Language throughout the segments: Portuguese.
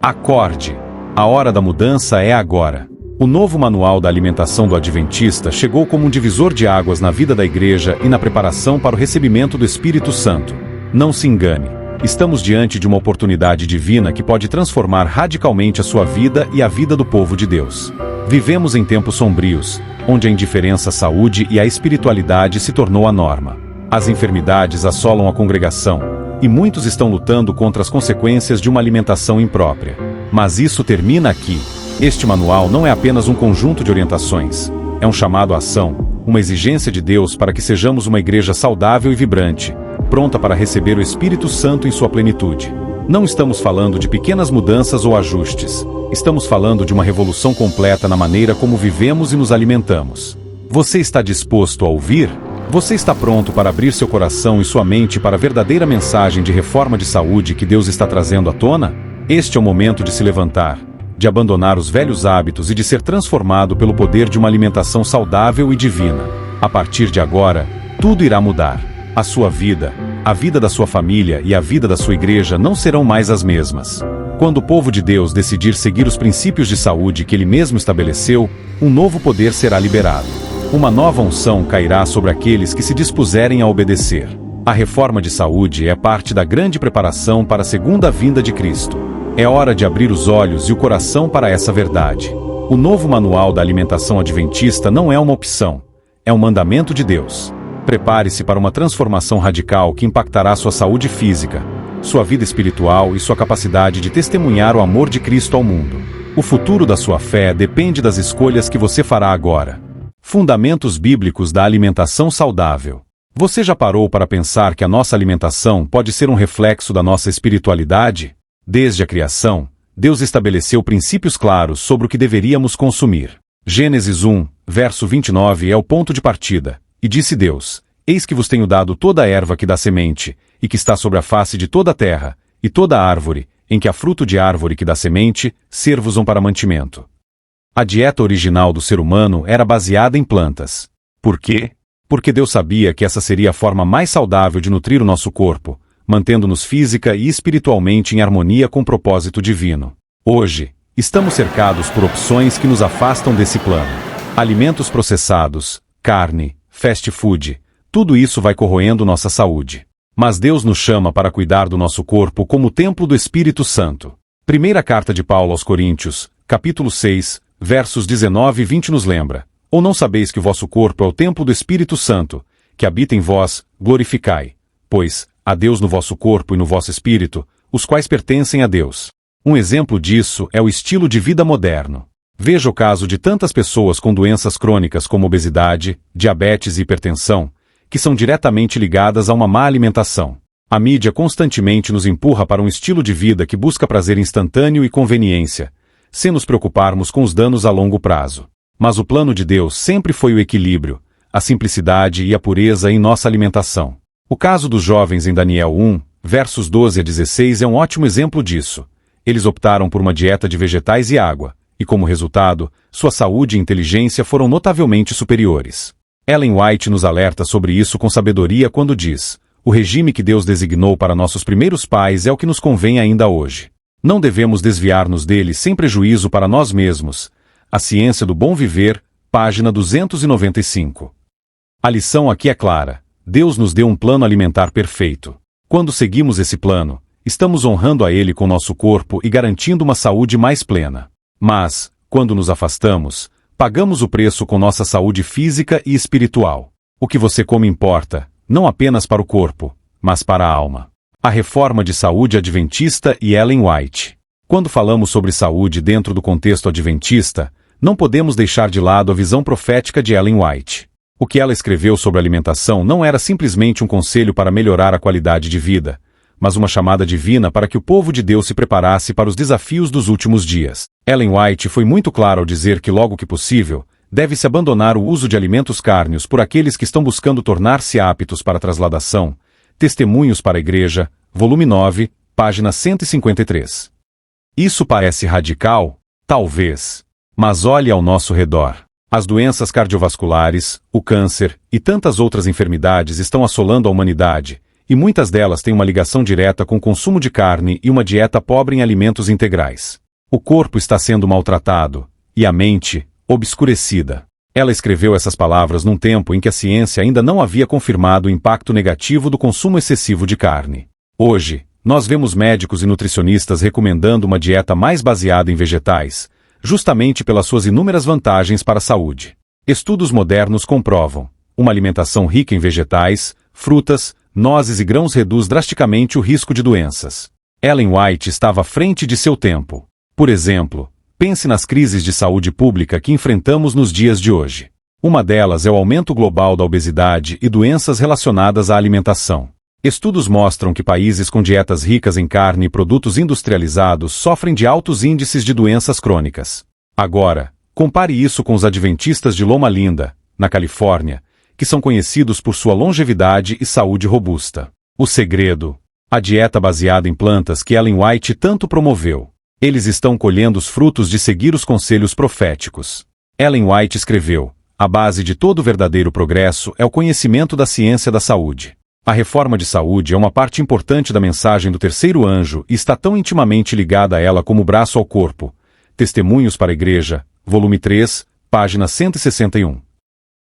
Acorde! A hora da mudança é agora. O novo manual da alimentação do Adventista chegou como um divisor de águas na vida da igreja e na preparação para o recebimento do Espírito Santo. Não se engane, estamos diante de uma oportunidade divina que pode transformar radicalmente a sua vida e a vida do povo de Deus. Vivemos em tempos sombrios, onde a indiferença à saúde e à espiritualidade se tornou a norma. As enfermidades assolam a congregação, e muitos estão lutando contra as consequências de uma alimentação imprópria. Mas isso termina aqui. Este manual não é apenas um conjunto de orientações. É um chamado à ação, uma exigência de Deus para que sejamos uma igreja saudável e vibrante, pronta para receber o Espírito Santo em sua plenitude. Não estamos falando de pequenas mudanças ou ajustes. Estamos falando de uma revolução completa na maneira como vivemos e nos alimentamos. Você está disposto a ouvir? Você está pronto para abrir seu coração e sua mente para a verdadeira mensagem de reforma de saúde que Deus está trazendo à tona? Este é o momento de se levantar, de abandonar os velhos hábitos e de ser transformado pelo poder de uma alimentação saudável e divina. A partir de agora, tudo irá mudar. A sua vida, a vida da sua família e a vida da sua igreja não serão mais as mesmas. Quando o povo de Deus decidir seguir os princípios de saúde que Ele mesmo estabeleceu, um novo poder será liberado. Uma nova unção cairá sobre aqueles que se dispuserem a obedecer. A reforma de saúde é parte da grande preparação para a segunda vinda de Cristo. É hora de abrir os olhos e o coração para essa verdade. O novo manual da alimentação adventista não é uma opção, é um mandamento de Deus. Prepare-se para uma transformação radical que impactará sua saúde física, sua vida espiritual e sua capacidade de testemunhar o amor de Cristo ao mundo. O futuro da sua fé depende das escolhas que você fará agora. Fundamentos bíblicos da alimentação saudável. Você já parou para pensar que a nossa alimentação pode ser um reflexo da nossa espiritualidade? Desde a criação, Deus estabeleceu princípios claros sobre o que deveríamos consumir. Gênesis 1, verso 29 é o ponto de partida. E disse Deus: Eis que vos tenho dado toda a erva que dá semente, e que está sobre a face de toda a terra, e toda a árvore, em que há fruto de árvore que dá semente, ser-vos-ão para mantimento. A dieta original do ser humano era baseada em plantas. Por quê? Porque Deus sabia que essa seria a forma mais saudável de nutrir o nosso corpo, mantendo-nos física e espiritualmente em harmonia com o propósito divino. Hoje, estamos cercados por opções que nos afastam desse plano. Alimentos processados, carne, fast food, tudo isso vai corroendo nossa saúde. Mas Deus nos chama para cuidar do nosso corpo como o templo do Espírito Santo. Primeira carta de Paulo aos Coríntios, capítulo 6, versos 19 e 20 nos lembra: Ou não sabeis que o vosso corpo é o templo do Espírito Santo, que habita em vós, glorificai, pois há Deus no vosso corpo e no vosso espírito, os quais pertencem a Deus. Um exemplo disso é o estilo de vida moderno. Veja o caso de tantas pessoas com doenças crônicas como obesidade, diabetes e hipertensão, que são diretamente ligadas a uma má alimentação. A mídia constantemente nos empurra para um estilo de vida que busca prazer instantâneo e conveniência, sem nos preocuparmos com os danos a longo prazo. Mas o plano de Deus sempre foi o equilíbrio, a simplicidade e a pureza em nossa alimentação. O caso dos jovens em Daniel 1, versos 12 a 16 é um ótimo exemplo disso. Eles optaram por uma dieta de vegetais e água, e como resultado, sua saúde e inteligência foram notavelmente superiores. Ellen White nos alerta sobre isso com sabedoria quando diz: o regime que Deus designou para nossos primeiros pais é o que nos convém ainda hoje. Não devemos desviar-nos dele sem prejuízo para nós mesmos. A Ciência do Bom Viver, página 295. A lição aqui é clara. Deus nos deu um plano alimentar perfeito. Quando seguimos esse plano, estamos honrando a Ele com nosso corpo e garantindo uma saúde mais plena. Mas, quando nos afastamos, pagamos o preço com nossa saúde física e espiritual. O que você come importa, não apenas para o corpo, mas para a alma. A reforma de saúde adventista e Ellen White. Quando falamos sobre saúde dentro do contexto adventista, não podemos deixar de lado a visão profética de Ellen White. O que ela escreveu sobre alimentação não era simplesmente um conselho para melhorar a qualidade de vida, mas uma chamada divina para que o povo de Deus se preparasse para os desafios dos últimos dias. Ellen White foi muito clara ao dizer que logo que possível, deve-se abandonar o uso de alimentos cárneos por aqueles que estão buscando tornar-se aptos para a transladação. Testemunhos para a Igreja, volume 9, página 153. Isso parece radical? Talvez. Mas olhe ao nosso redor. As doenças cardiovasculares, o câncer e tantas outras enfermidades estão assolando a humanidade, e muitas delas têm uma ligação direta com o consumo de carne e uma dieta pobre em alimentos integrais. O corpo está sendo maltratado, e a mente, obscurecida. Ela escreveu essas palavras num tempo em que a ciência ainda não havia confirmado o impacto negativo do consumo excessivo de carne. Hoje, nós vemos médicos e nutricionistas recomendando uma dieta mais baseada em vegetais, justamente pelas suas inúmeras vantagens para a saúde. Estudos modernos comprovam: uma alimentação rica em vegetais, frutas, nozes e grãos reduz drasticamente o risco de doenças. Ellen White estava à frente de seu tempo. Por exemplo, pense nas crises de saúde pública que enfrentamos nos dias de hoje. Uma delas é o aumento global da obesidade e doenças relacionadas à alimentação. Estudos mostram que países com dietas ricas em carne e produtos industrializados sofrem de altos índices de doenças crônicas. Agora, compare isso com os adventistas de Loma Linda, na Califórnia, que são conhecidos por sua longevidade e saúde robusta. O segredo: a dieta baseada em plantas que Ellen White tanto promoveu. Eles estão colhendo os frutos de seguir os conselhos proféticos. Ellen White escreveu: a base de todo verdadeiro progresso é o conhecimento da ciência da saúde. A reforma de saúde é uma parte importante da mensagem do terceiro anjo e está tão intimamente ligada a ela como o braço ao corpo. Testemunhos para a Igreja, volume 3, página 161.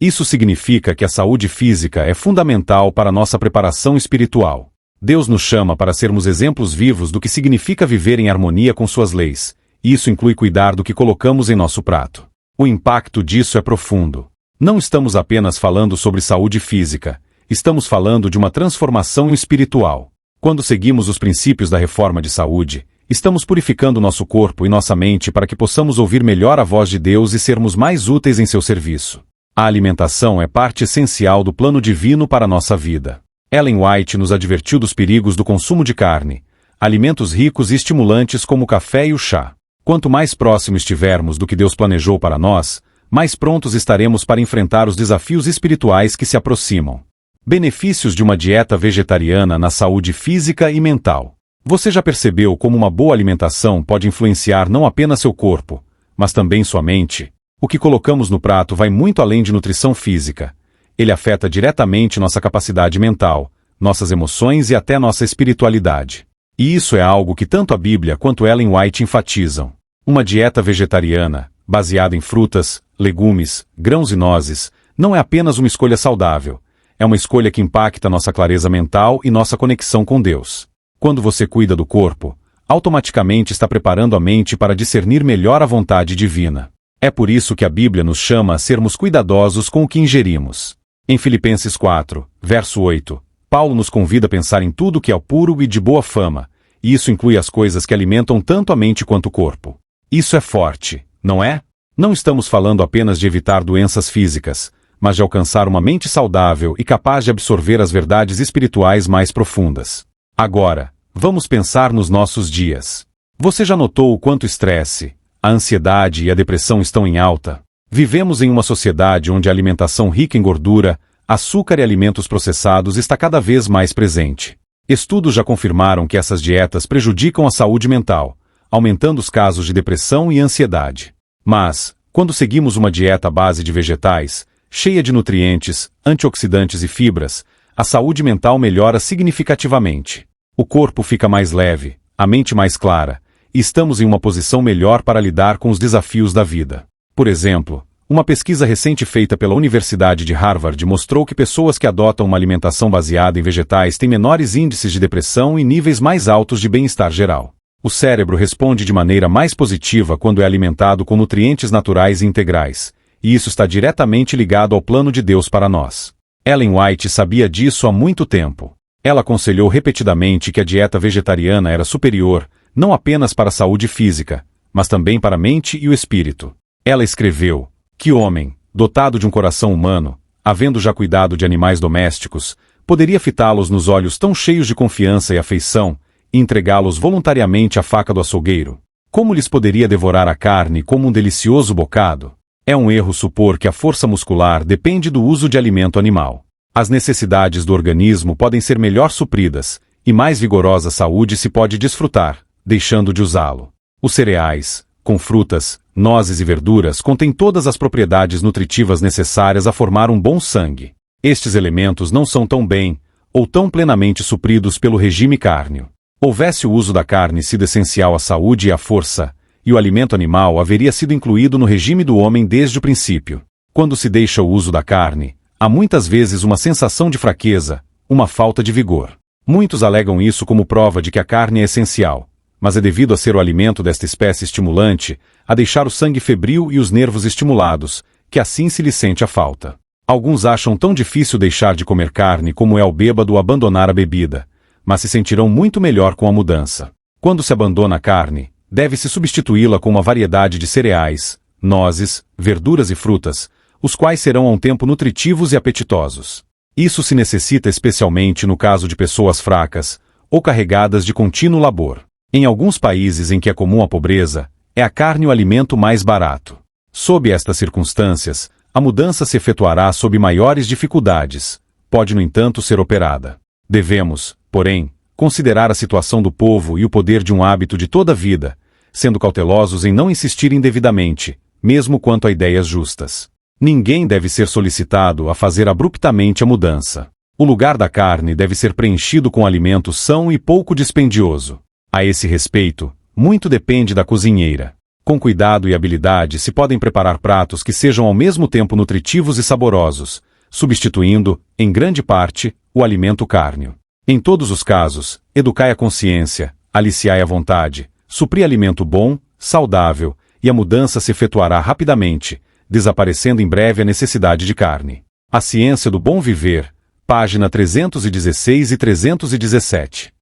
Isso significa que a saúde física é fundamental para a nossa preparação espiritual. Deus nos chama para sermos exemplos vivos do que significa viver em harmonia com suas leis, e isso inclui cuidar do que colocamos em nosso prato. O impacto disso é profundo. Não estamos apenas falando sobre saúde física, estamos falando de uma transformação espiritual. Quando seguimos os princípios da reforma de saúde, estamos purificando nosso corpo e nossa mente para que possamos ouvir melhor a voz de Deus e sermos mais úteis em seu serviço. A alimentação é parte essencial do plano divino para a nossa vida. Ellen White nos advertiu dos perigos do consumo de carne, alimentos ricos e estimulantes como o café e o chá. Quanto mais próximo estivermos do que Deus planejou para nós, mais prontos estaremos para enfrentar os desafios espirituais que se aproximam. Benefícios de uma dieta vegetariana na saúde física e mental. Você já percebeu como uma boa alimentação pode influenciar não apenas seu corpo, mas também sua mente? O que colocamos no prato vai muito além de nutrição física. Ele afeta diretamente nossa capacidade mental, nossas emoções e até nossa espiritualidade. E isso é algo que tanto a Bíblia quanto Ellen White enfatizam. Uma dieta vegetariana, baseada em frutas, legumes, grãos e nozes, não é apenas uma escolha saudável. É uma escolha que impacta nossa clareza mental e nossa conexão com Deus. Quando você cuida do corpo, automaticamente está preparando a mente para discernir melhor a vontade divina. É por isso que a Bíblia nos chama a sermos cuidadosos com o que ingerimos. Em Filipenses 4, verso 8, Paulo nos convida a pensar em tudo que é puro e de boa fama, e isso inclui as coisas que alimentam tanto a mente quanto o corpo. Isso é forte, não é? Não estamos falando apenas de evitar doenças físicas, mas de alcançar uma mente saudável e capaz de absorver as verdades espirituais mais profundas. Agora, vamos pensar nos nossos dias. Você já notou o quanto o estresse, a ansiedade e a depressão estão em alta? Vivemos em uma sociedade onde a alimentação rica em gordura, açúcar e alimentos processados está cada vez mais presente. Estudos já confirmaram que essas dietas prejudicam a saúde mental, aumentando os casos de depressão e ansiedade. Mas, quando seguimos uma dieta à base de vegetais, cheia de nutrientes, antioxidantes e fibras, a saúde mental melhora significativamente. O corpo fica mais leve, a mente mais clara, e estamos em uma posição melhor para lidar com os desafios da vida. Por exemplo, uma pesquisa recente feita pela Universidade de Harvard mostrou que pessoas que adotam uma alimentação baseada em vegetais têm menores índices de depressão e níveis mais altos de bem-estar geral. O cérebro responde de maneira mais positiva quando é alimentado com nutrientes naturais e integrais, e isso está diretamente ligado ao plano de Deus para nós. Ellen White sabia disso há muito tempo. Ela aconselhou repetidamente que a dieta vegetariana era superior, não apenas para a saúde física, mas também para a mente e o espírito. Ela escreveu: que homem, dotado de um coração humano, havendo já cuidado de animais domésticos, poderia fitá-los nos olhos tão cheios de confiança e afeição, e entregá-los voluntariamente à faca do açougueiro? Como lhes poderia devorar a carne como um delicioso bocado? É um erro supor que a força muscular depende do uso de alimento animal. As necessidades do organismo podem ser melhor supridas, e mais vigorosa saúde se pode desfrutar, deixando de usá-lo. Os cereais, com frutas, nozes e verduras, contêm todas as propriedades nutritivas necessárias a formar um bom sangue. Estes elementos não são tão bem, ou tão plenamente supridos pelo regime cárneo. Houvesse o uso da carne sido essencial à saúde e à força, e o alimento animal haveria sido incluído no regime do homem desde o princípio. Quando se deixa o uso da carne, há muitas vezes uma sensação de fraqueza, uma falta de vigor. Muitos alegam isso como prova de que a carne é essencial, mas é devido a ser o alimento desta espécie estimulante, a deixar o sangue febril e os nervos estimulados, que assim se lhe sente a falta. Alguns acham tão difícil deixar de comer carne como é ao bêbado abandonar a bebida, mas se sentirão muito melhor com a mudança. Quando se abandona a carne, deve-se substituí-la com uma variedade de cereais, nozes, verduras e frutas, os quais serão a um tempo nutritivos e apetitosos. Isso se necessita especialmente no caso de pessoas fracas, ou carregadas de contínuo labor. Em alguns países em que é comum a pobreza, é a carne o alimento mais barato. Sob estas circunstâncias, a mudança se efetuará sob maiores dificuldades, pode no entanto ser operada. Devemos, porém, considerar a situação do povo e o poder de um hábito de toda a vida, sendo cautelosos em não insistir indevidamente, mesmo quanto a ideias justas. Ninguém deve ser solicitado a fazer abruptamente a mudança. O lugar da carne deve ser preenchido com alimento são e pouco dispendioso. A esse respeito, muito depende da cozinheira. Com cuidado e habilidade se podem preparar pratos que sejam ao mesmo tempo nutritivos e saborosos, substituindo, em grande parte, o alimento cárneo. Em todos os casos, educai a consciência, aliciai a vontade, supri alimento bom, saudável, e a mudança se efetuará rapidamente, desaparecendo em breve a necessidade de carne. A Ciência do Bom Viver, página 316 e 317.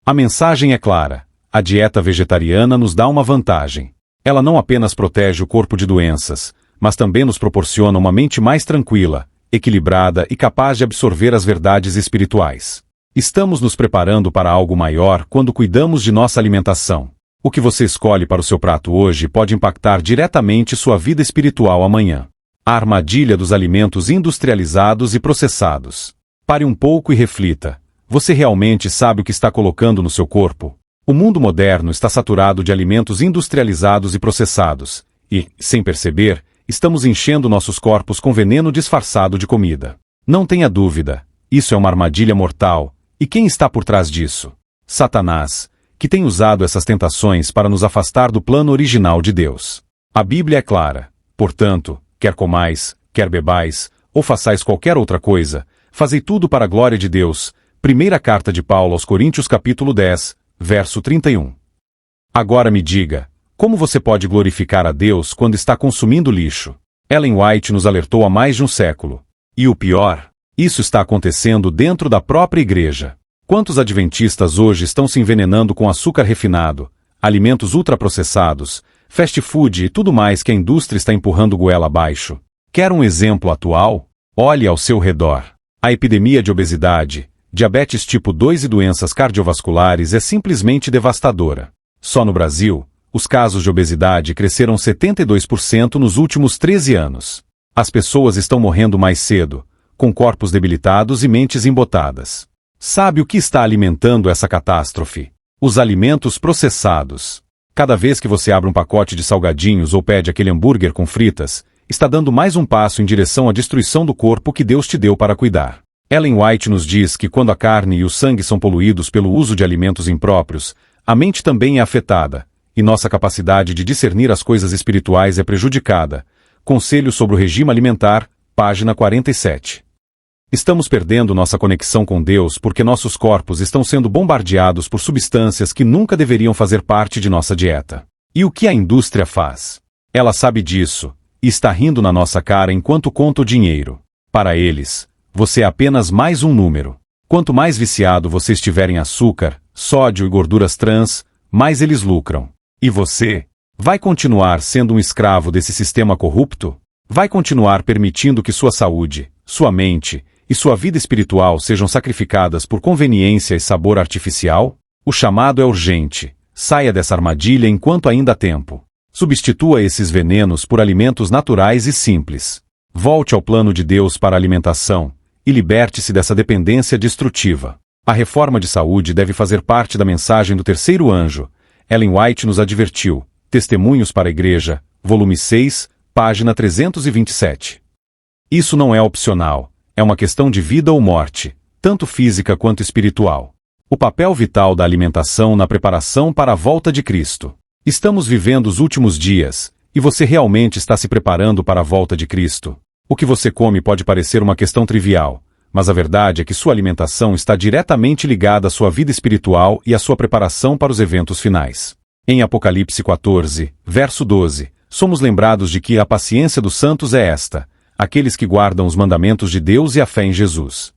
A mensagem é clara. A dieta vegetariana nos dá uma vantagem. Ela não apenas protege o corpo de doenças, mas também nos proporciona uma mente mais tranquila, equilibrada e capaz de absorver as verdades espirituais. Estamos nos preparando para algo maior quando cuidamos de nossa alimentação. O que você escolhe para o seu prato hoje pode impactar diretamente sua vida espiritual amanhã. A armadilha dos alimentos industrializados e processados. Pare um pouco e reflita. Você realmente sabe o que está colocando no seu corpo? O mundo moderno está saturado de alimentos industrializados e processados, e, sem perceber, estamos enchendo nossos corpos com veneno disfarçado de comida. Não tenha dúvida, isso é uma armadilha mortal, e quem está por trás disso? Satanás, que tem usado essas tentações para nos afastar do plano original de Deus. A Bíblia é clara, portanto, quer comais, quer bebais, ou façais qualquer outra coisa, fazei tudo para a glória de Deus. Primeira carta de Paulo aos Coríntios capítulo 10, verso 31. Agora me diga, como você pode glorificar a Deus quando está consumindo lixo? Ellen White nos alertou há mais de um século. E o pior, isso está acontecendo dentro da própria igreja. Quantos adventistas hoje estão se envenenando com açúcar refinado, alimentos ultraprocessados, fast food e tudo mais que a indústria está empurrando goela abaixo? Quer um exemplo atual? Olhe ao seu redor. A epidemia de obesidade, diabetes tipo 2 e doenças cardiovasculares é simplesmente devastadora. Só no Brasil, os casos de obesidade cresceram 72% nos últimos 13 anos. As pessoas estão morrendo mais cedo, com corpos debilitados e mentes embotadas. Sabe o que está alimentando essa catástrofe? Os alimentos processados. Cada vez que você abre um pacote de salgadinhos ou pede aquele hambúrguer com fritas, está dando mais um passo em direção à destruição do corpo que Deus te deu para cuidar. Ellen White nos diz que quando a carne e o sangue são poluídos pelo uso de alimentos impróprios, a mente também é afetada, e nossa capacidade de discernir as coisas espirituais é prejudicada. Conselho sobre o regime alimentar, página 47. Estamos perdendo nossa conexão com Deus porque nossos corpos estão sendo bombardeados por substâncias que nunca deveriam fazer parte de nossa dieta. E o que a indústria faz? Ela sabe disso, e está rindo na nossa cara enquanto conta o dinheiro. Para eles, você é apenas mais um número. Quanto mais viciado você estiver em açúcar, sódio e gorduras trans, mais eles lucram. E você? Vai continuar sendo um escravo desse sistema corrupto? Vai continuar permitindo que sua saúde, sua mente e sua vida espiritual sejam sacrificadas por conveniência e sabor artificial? O chamado é urgente. Saia dessa armadilha enquanto ainda há tempo. Substitua esses venenos por alimentos naturais e simples. Volte ao plano de Deus para a alimentação e liberte-se dessa dependência destrutiva. A reforma de saúde deve fazer parte da mensagem do terceiro anjo. Ellen White nos advertiu. Testemunhos para a Igreja, volume 6, página 327. Isso não é opcional. É uma questão de vida ou morte. tanto física quanto espiritual. O papel vital da alimentação na preparação para a volta de Cristo. Estamos vivendo os últimos dias, e você realmente está se preparando para a volta de Cristo? O que você come pode parecer uma questão trivial, mas a verdade é que sua alimentação está diretamente ligada à sua vida espiritual e à sua preparação para os eventos finais. Em Apocalipse 14, verso 12, somos lembrados de que a paciência dos santos é esta: aqueles que guardam os mandamentos de Deus e a fé em Jesus.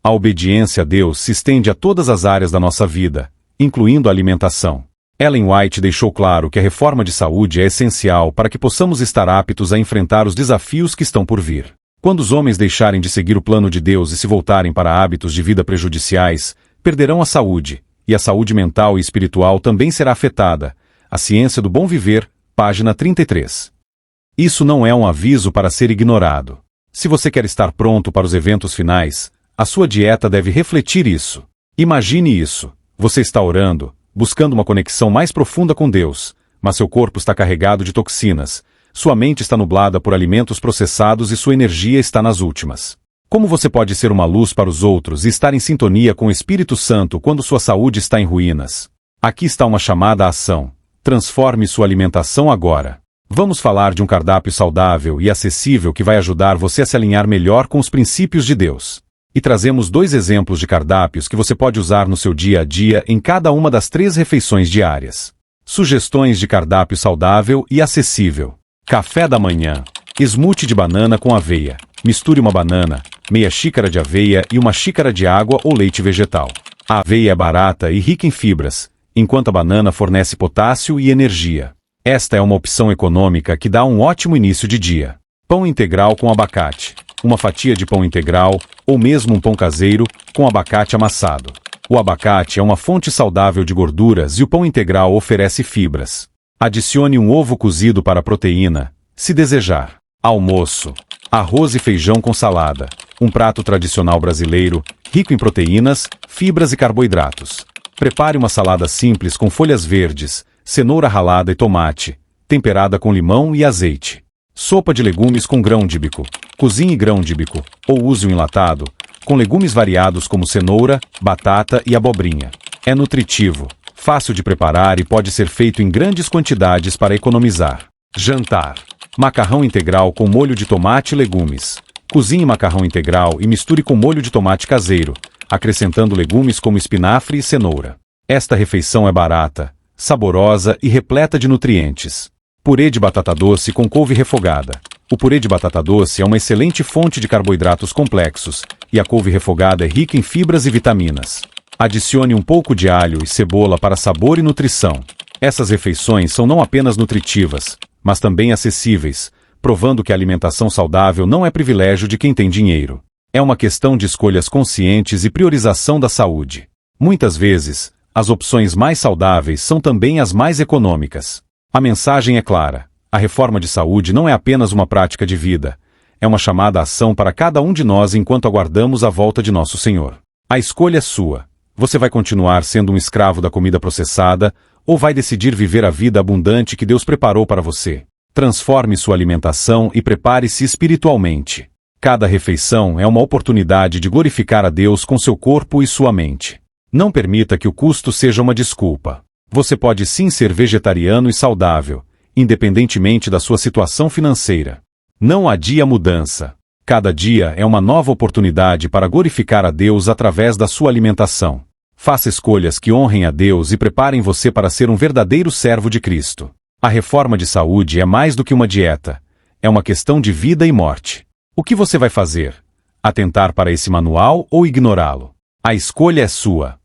A obediência a Deus se estende a todas as áreas da nossa vida, incluindo a alimentação. Ellen White deixou claro que a reforma de saúde é essencial para que possamos estar aptos a enfrentar os desafios que estão por vir. Quando os homens deixarem de seguir o plano de Deus e se voltarem para hábitos de vida prejudiciais, perderão a saúde, e a saúde mental e espiritual também será afetada. A Ciência do Bom Viver, página 33. Isso não é um aviso para ser ignorado. Se você quer estar pronto para os eventos finais, a sua dieta deve refletir isso. Imagine isso. Você está orando, buscando uma conexão mais profunda com Deus, mas seu corpo está carregado de toxinas, sua mente está nublada por alimentos processados e sua energia está nas últimas. Como você pode ser uma luz para os outros e estar em sintonia com o Espírito Santo quando sua saúde está em ruínas? Aqui está uma chamada à ação. Transforme sua alimentação agora. Vamos falar de um cardápio saudável e acessível que vai ajudar você a se alinhar melhor com os princípios de Deus. E trazemos 2 exemplos de cardápios que você pode usar no seu dia a dia em cada uma das 3 refeições diárias. Sugestões de cardápio saudável e acessível. Café da manhã. Smoothie de banana com aveia. Misture uma banana, meia xícara de aveia e uma xícara de água ou leite vegetal. A aveia é barata e rica em fibras, enquanto a banana fornece potássio e energia. Esta é uma opção econômica que dá um ótimo início de dia. Pão integral com abacate. Uma fatia de pão integral, ou mesmo um pão caseiro, com abacate amassado. O abacate é uma fonte saudável de gorduras e o pão integral oferece fibras. Adicione um ovo cozido para a proteína, se desejar. Almoço. Arroz e feijão com salada. Um prato tradicional brasileiro, rico em proteínas, fibras e carboidratos. Prepare uma salada simples com folhas verdes, cenoura ralada e tomate, temperada com limão e azeite. Sopa de legumes com grão de bico. Cozinhe grão de bico, ou use um enlatado, com legumes variados como cenoura, batata e abobrinha. É nutritivo, fácil de preparar e pode ser feito em grandes quantidades para economizar. Jantar. Macarrão integral com molho de tomate e legumes. Cozinhe macarrão integral e misture com molho de tomate caseiro, acrescentando legumes como espinafre e cenoura. Esta refeição é barata, saborosa e repleta de nutrientes. Purê de batata doce com couve refogada. O purê de batata doce é uma excelente fonte de carboidratos complexos, e a couve refogada é rica em fibras e vitaminas. Adicione um pouco de alho e cebola para sabor e nutrição. Essas refeições são não apenas nutritivas, mas também acessíveis, provando que a alimentação saudável não é privilégio de quem tem dinheiro. É uma questão de escolhas conscientes e priorização da saúde. Muitas vezes, as opções mais saudáveis são também as mais econômicas. A mensagem é clara. A reforma de saúde não é apenas uma prática de vida. É uma chamada à ação para cada um de nós enquanto aguardamos a volta de nosso Senhor. A escolha é sua. Você vai continuar sendo um escravo da comida processada ou vai decidir viver a vida abundante que Deus preparou para você? Transforme sua alimentação e prepare-se espiritualmente. Cada refeição é uma oportunidade de glorificar a Deus com seu corpo e sua mente. Não permita que o custo seja uma desculpa. Você pode sim ser vegetariano e saudável, independentemente da sua situação financeira. Não adie a mudança. Cada dia é uma nova oportunidade para glorificar a Deus através da sua alimentação. Faça escolhas que honrem a Deus e preparem você para ser um verdadeiro servo de Cristo. A reforma de saúde é mais do que uma dieta. É uma questão de vida e morte. O que você vai fazer? Atentar para esse manual ou ignorá-lo? A escolha é sua.